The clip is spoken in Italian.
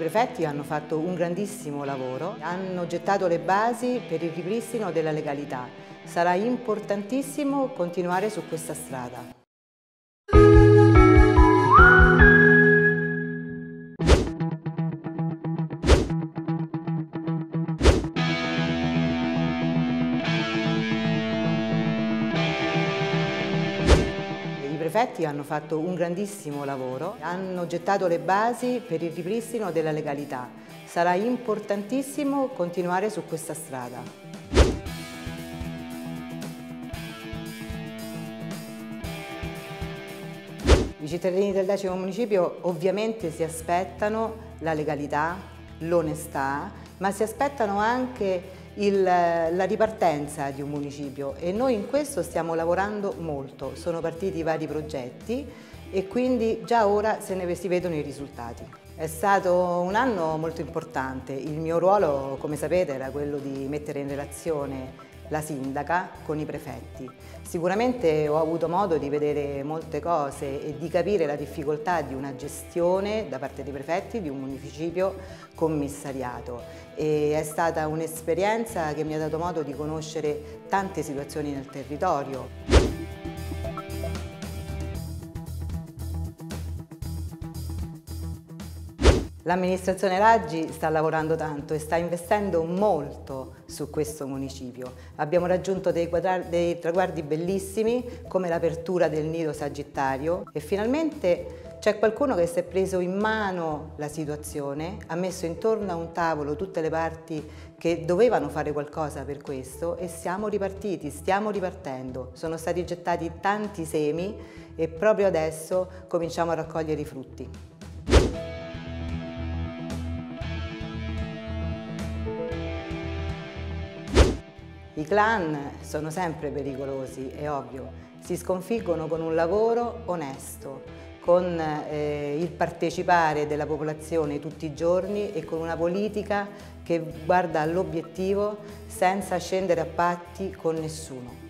I prefetti hanno fatto un grandissimo lavoro, hanno gettato le basi per il ripristino della legalità. Sarà importantissimo continuare su questa strada. I prefetti hanno fatto un grandissimo lavoro, hanno gettato le basi per il ripristino della legalità. Sarà importantissimo continuare su questa strada. I cittadini del 10° municipio ovviamente si aspettano la legalità, l'onestà, ma si aspettano anche la ripartenza di un municipio e noi in questo stiamo lavorando molto. Sono partiti vari progetti e quindi già ora si vedono i risultati. È stato un anno molto importante. Il mio ruolo, come sapete, era quello di mettere in relazione la sindaca con i prefetti. Sicuramente ho avuto modo di vedere molte cose e di capire la difficoltà di una gestione da parte dei prefetti di un municipio commissariato e è stata un'esperienza che mi ha dato modo di conoscere tante situazioni nel territorio. L'amministrazione Raggi sta lavorando tanto e sta investendo molto su questo municipio. Abbiamo raggiunto dei traguardi bellissimi come l'apertura del nido sagittario e finalmente c'è qualcuno che si è preso in mano la situazione, ha messo intorno a un tavolo tutte le parti che dovevano fare qualcosa per questo e siamo ripartiti, stiamo ripartendo. Sono stati gettati tanti semi e proprio adesso cominciamo a raccogliere i frutti. I clan sono sempre pericolosi, è ovvio, si sconfiggono con un lavoro onesto, con il partecipare della popolazione tutti i giorni e con una politica che guarda all'obiettivo senza scendere a patti con nessuno.